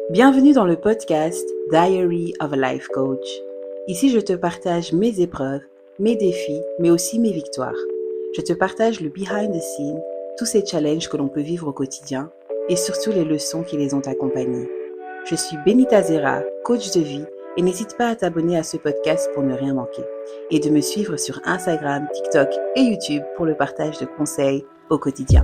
Bienvenue dans le podcast Diary of a Life Coach. Ici, je te partage mes épreuves, mes défis, mais aussi mes victoires. Je te partage le behind the scene, tous ces challenges que l'on peut vivre au quotidien et surtout les leçons qui les ont accompagnés. Je suis Benita Zera, coach de vie, et n'hésite pas à t'abonner à ce podcast pour ne rien manquer et de me suivre sur Instagram, TikTok et YouTube pour le partage de conseils au quotidien.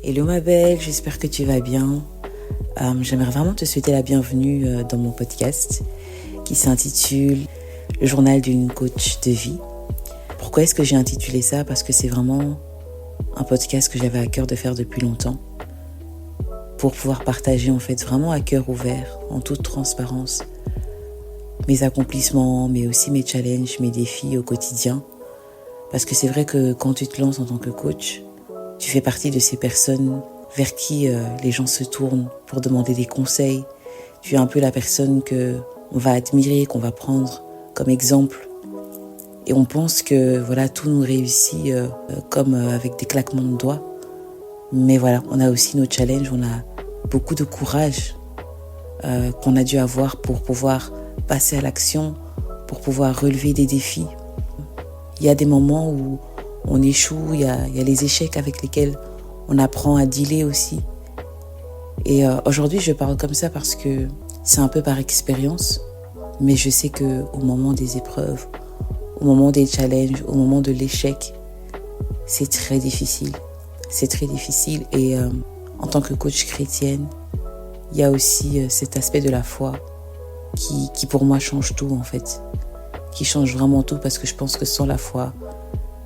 Hello ma belle, j'espère que tu vas bien. J'aimerais vraiment te souhaiter la bienvenue dans mon podcast qui s'intitule Le journal d'une coach de vie. Pourquoi est-ce que j'ai intitulé ça ? Parce que c'est vraiment un podcast que j'avais à cœur de faire depuis longtemps pour pouvoir partager en fait vraiment à cœur ouvert, en toute transparence, mes accomplissements, mais aussi mes challenges, mes défis au quotidien. Parce que c'est vrai que quand tu te lances en tant que coach, tu fais partie de ces personnes vers qui les gens se tournent pour demander des conseils. Tu es un peu la personne qu'on va admirer, qu'on va prendre comme exemple. Et on pense que voilà, tout nous réussit comme avec des claquements de doigts. Mais voilà, on a aussi nos challenges, on a beaucoup de courage qu'on a dû avoir pour pouvoir passer à l'action, pour pouvoir relever des défis. Il y a des moments où on échoue, il y a les échecs avec lesquels on apprend à dealer aussi. Et aujourd'hui, je parle comme ça parce que c'est un peu par expérience, mais je sais qu'au moment des épreuves, au moment des challenges, au moment de l'échec, c'est très difficile. C'est très difficile et en tant que coach chrétienne, il y a aussi cet aspect de la foi qui pour moi change tout en fait. Qui change vraiment tout parce que je pense que sans la foi,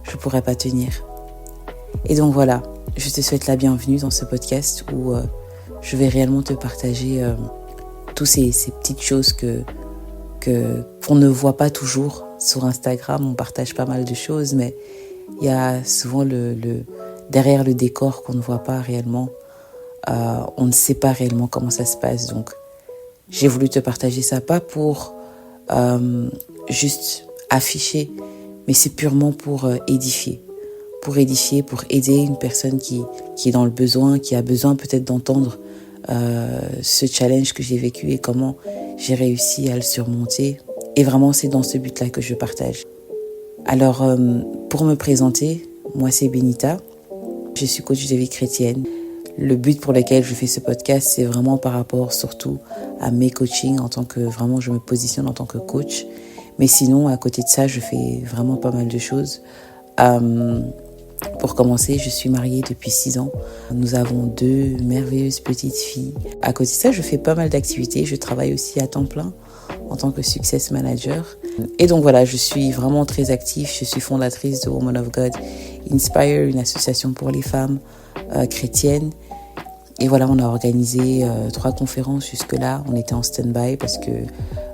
je pourrais pas tenir. Et donc voilà, je te souhaite la bienvenue dans ce podcast où je vais réellement te partager toutes ces petites choses qu'on ne voit pas toujours sur Instagram. On partage pas mal de choses, mais il y a souvent derrière le décor qu'on ne voit pas réellement. On ne sait pas réellement comment ça se passe. Donc j'ai voulu te partager ça, pas pour juste afficher, mais c'est purement pour édifier, pour aider une personne qui est dans le besoin, qui a besoin peut-être d'entendre ce challenge que j'ai vécu et comment j'ai réussi à le surmonter. Et vraiment, c'est dans ce but-là que je partage. Alors, pour me présenter, moi c'est Benita, je suis coach de vie chrétienne. Le but pour lequel je fais ce podcast, c'est vraiment par rapport surtout à mes coachings en tant que, vraiment, je me positionne en tant que coach. Mais sinon, à côté de ça, je fais vraiment pas mal de choses. Pour commencer, je suis mariée depuis 6 ans. Nous avons 2 merveilleuses petites filles. À côté de ça, je fais pas mal d'activités. Je travaille aussi à temps plein en tant que success manager. Et donc voilà, je suis vraiment très active. Je suis fondatrice de Woman of God Inspire, une association pour les femmes chrétiennes. Et voilà, on a organisé 3 conférences jusque-là. On était en stand-by parce que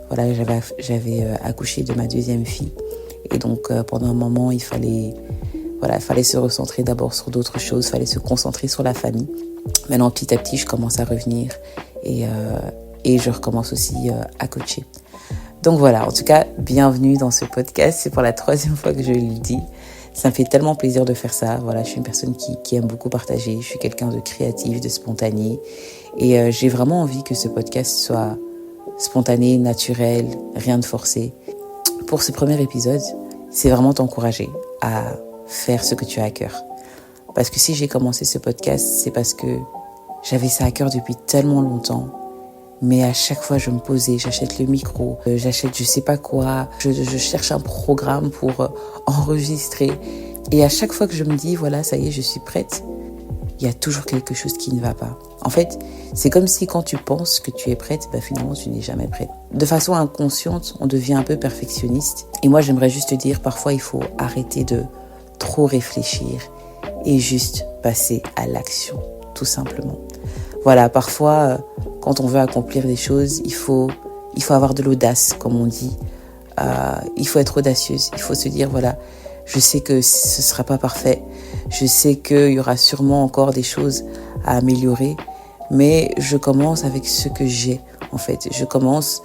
voilà, j'avais accouché de ma 2e fille. Et donc, pendant un moment, il fallait se recentrer d'abord sur d'autres choses. Il fallait se concentrer sur la famille. Maintenant, petit à petit, je commence à revenir et je recommence aussi à coacher. Donc voilà, en tout cas, bienvenue dans ce podcast. C'est pour la 3e fois que je le dis. Ça me fait tellement plaisir de faire ça. Voilà, je suis une personne qui aime beaucoup partager. Je suis quelqu'un de créatif, de spontané. Et j'ai vraiment envie que ce podcast soit spontané, naturel, rien de forcé. Pour ce premier épisode, c'est vraiment t'encourager à faire ce que tu as à cœur. Parce que si j'ai commencé ce podcast, c'est parce que j'avais ça à cœur depuis tellement longtemps. Mais à chaque fois, je me posais, j'achète le micro, j'achète je sais pas quoi, je cherche un programme pour enregistrer. Et à chaque fois que je me dis, voilà, ça y est, je suis prête, il y a toujours quelque chose qui ne va pas. En fait, c'est comme si quand tu penses que tu es prête, finalement, tu n'es jamais prête. De façon inconsciente, on devient un peu perfectionniste. Et moi, j'aimerais juste te dire, parfois, il faut arrêter de trop réfléchir et juste passer à l'action, tout simplement. Voilà, parfois, quand on veut accomplir des choses, il faut avoir de l'audace, comme on dit. Il faut être audacieuse. Il faut se dire, voilà, je sais que ce ne sera pas parfait. Je sais qu'il y aura sûrement encore des choses à améliorer. Mais je commence avec ce que j'ai, en fait. Je commence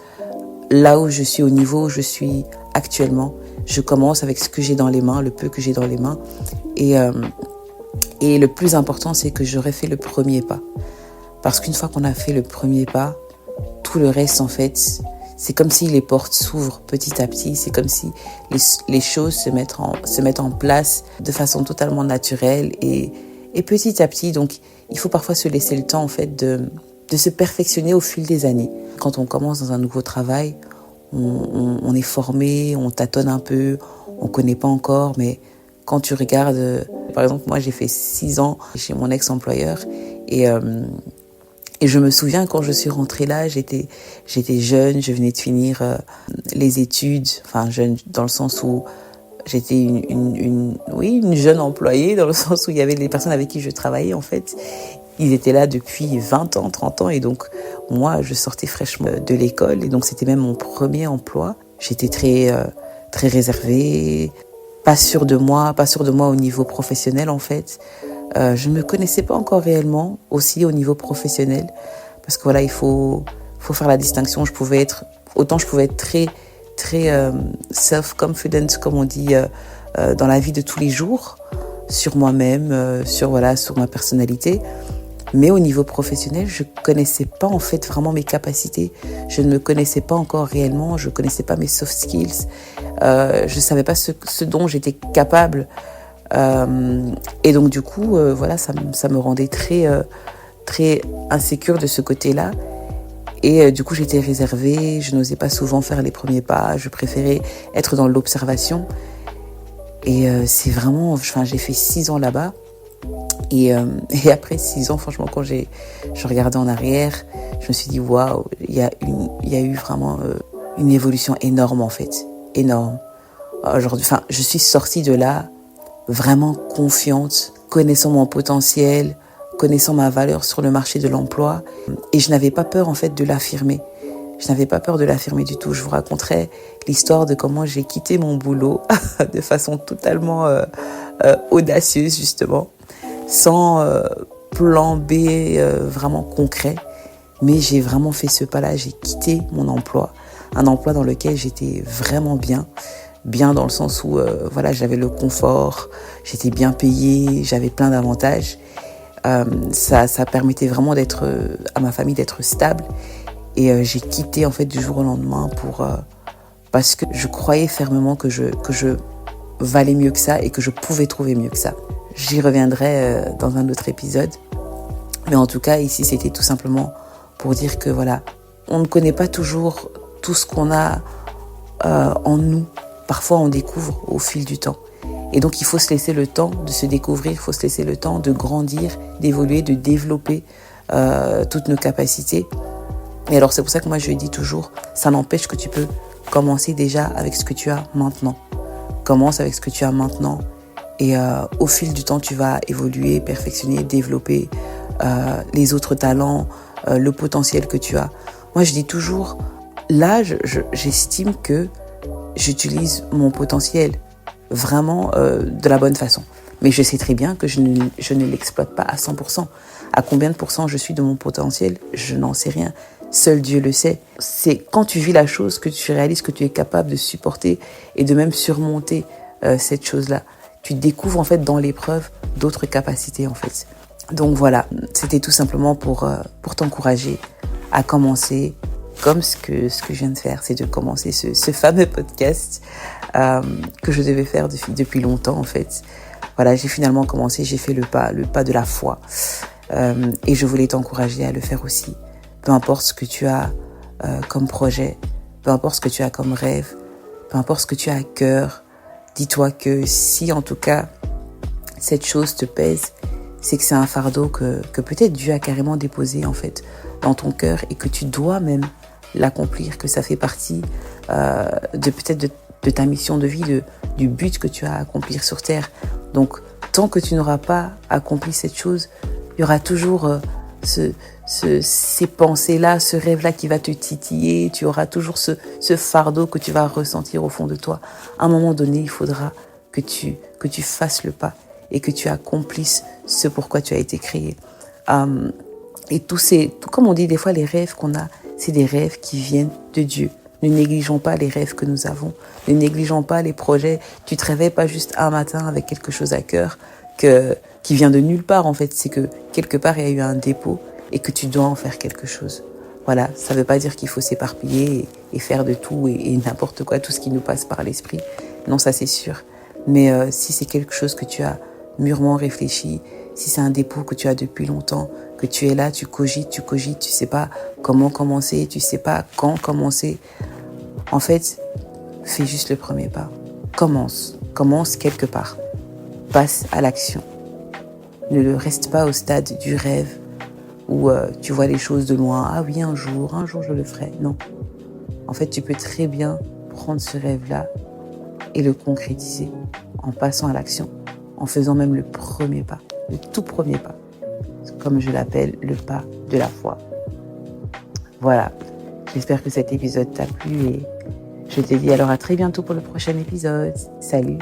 là où je suis, au niveau où je suis actuellement, je commence avec ce que j'ai dans les mains, le peu que j'ai dans les mains. Et le plus important, c'est que j'aurais fait le premier pas. Parce qu'une fois qu'on a fait le premier pas, tout le reste, en fait, c'est comme si les portes s'ouvrent petit à petit. C'est comme si les choses se mettent en place de façon totalement naturelle et petit à petit. Donc, il faut parfois se laisser le temps, en fait, de se perfectionner au fil des années. Quand on commence dans un nouveau travail, on est formé, on tâtonne un peu, on ne connaît pas encore, mais quand tu regardes, par exemple, moi j'ai fait 6 ans chez mon ex-employeur et je me souviens quand je suis rentrée là, j'étais jeune, je venais de finir les études, enfin jeune dans le sens où j'étais une jeune employée, dans le sens où il y avait les personnes avec qui je travaillais en fait. Ils étaient là depuis 20 ans, 30 ans et donc moi je sortais fraîchement de l'école et donc c'était même mon premier emploi. J'étais très réservée, pas sûre de moi au niveau professionnel en fait. Je ne me connaissais pas encore réellement aussi au niveau professionnel parce que voilà, il faut faire la distinction. Je pouvais être très self-confident comme on dit dans la vie de tous les jours sur moi-même, sur ma personnalité. Mais au niveau professionnel, je connaissais pas en fait vraiment mes capacités. Je ne me connaissais pas encore réellement. Je connaissais pas mes soft skills. Je savais pas ce dont j'étais capable. Et donc du coup, ça me rendait très insécure de ce côté-là. Et du coup, j'étais réservée. Je n'osais pas souvent faire les premiers pas. Je préférais être dans l'observation. Et c'est vraiment, j'ai fait 6 ans là-bas. Et après 6 ans, franchement, quand je regardais en arrière, je me suis dit, waouh, il y a eu vraiment une évolution énorme, en fait. Énorme. Aujourd'hui, je suis sortie de là vraiment confiante, connaissant mon potentiel, connaissant ma valeur sur le marché de l'emploi. Et je n'avais pas peur, en fait, de l'affirmer. Je n'avais pas peur de l'affirmer du tout. Je vous raconterai l'histoire de comment j'ai quitté mon boulot de façon totalement audacieuse, justement. Sans plan B vraiment concret. Mais j'ai vraiment fait ce pas-là. J'ai quitté mon emploi. Un emploi dans lequel j'étais vraiment bien. Bien dans le sens où j'avais le confort, j'étais bien payée, j'avais plein d'avantages. Ça permettait vraiment à ma famille d'être stable. Et j'ai quitté en fait du jour au lendemain parce que je croyais fermement que je valais mieux que ça et que je pouvais trouver mieux que ça. J'y reviendrai dans un autre épisode. Mais en tout cas, ici, c'était tout simplement pour dire que voilà, on ne connaît pas toujours tout ce qu'on a en nous. Parfois, on découvre au fil du temps. Et donc, il faut se laisser le temps de se découvrir, il faut se laisser le temps de grandir, d'évoluer, de développer toutes nos capacités. Et alors, c'est pour ça que moi, je dis toujours, ça n'empêche que tu peux commencer déjà avec ce que tu as maintenant. Commence avec ce que tu as maintenant. Et au fil du temps, tu vas évoluer, perfectionner, développer les autres talents, le potentiel que tu as. Moi, je dis toujours, là, j'estime que j'utilise mon potentiel vraiment de la bonne façon. Mais je sais très bien que je ne l'exploite pas à 100%. À combien de pourcents je suis de mon potentiel, je n'en sais rien. Seul Dieu le sait. C'est quand tu vis la chose que tu réalises que tu es capable de supporter et de même surmonter cette chose-là. Tu découvres en fait dans l'épreuve d'autres capacités en fait. Donc voilà, c'était tout simplement pour t'encourager à commencer comme ce que je viens de faire, c'est de commencer ce fameux podcast que je devais faire depuis longtemps en fait. Voilà, j'ai finalement commencé, j'ai fait le pas de la foi. Et je voulais t'encourager à le faire aussi. Peu importe ce que tu as comme projet, peu importe ce que tu as comme rêve, peu importe ce que tu as à cœur, dis-toi que si en tout cas cette chose te pèse, c'est que c'est un fardeau que peut-être Dieu a carrément déposé en fait dans ton cœur et que tu dois même l'accomplir, que ça fait partie de ta mission de vie, du but que tu as à accomplir sur terre. Donc tant que tu n'auras pas accompli cette chose, il y aura toujours ces pensées-là, ce rêve-là qui va te titiller, tu auras toujours ce fardeau que tu vas ressentir au fond de toi. À un moment donné, il faudra que tu fasses le pas et que tu accomplisses ce pourquoi tu as été créé. Et comme on dit des fois, les rêves qu'on a, c'est des rêves qui viennent de Dieu. Ne négligeons pas les rêves que nous avons. Ne négligeons pas les projets. Tu te réveilles pas juste un matin avec quelque chose à cœur qui vient de nulle part en fait. C'est que quelque part il y a eu un dépôt et que tu dois en faire quelque chose. Voilà, ça ne veut pas dire qu'il faut s'éparpiller et faire de tout et n'importe quoi, tout ce qui nous passe par l'esprit. Non, ça c'est sûr. Mais si c'est quelque chose que tu as mûrement réfléchi, si c'est un dépôt que tu as depuis longtemps, que tu es là, tu cogites, tu sais pas comment commencer, tu sais pas quand commencer. En fait, fais juste le premier pas. Commence quelque part. Passe à l'action. Ne reste pas au stade du rêve où tu vois les choses de loin. Ah oui, un jour je le ferai. Non. En fait, tu peux très bien prendre ce rêve-là et le concrétiser en passant à l'action, en faisant même le premier pas, le tout premier pas, comme je l'appelle, le pas de la foi. Voilà, j'espère que cet épisode t'a plu et je te dis alors à très bientôt pour le prochain épisode. Salut!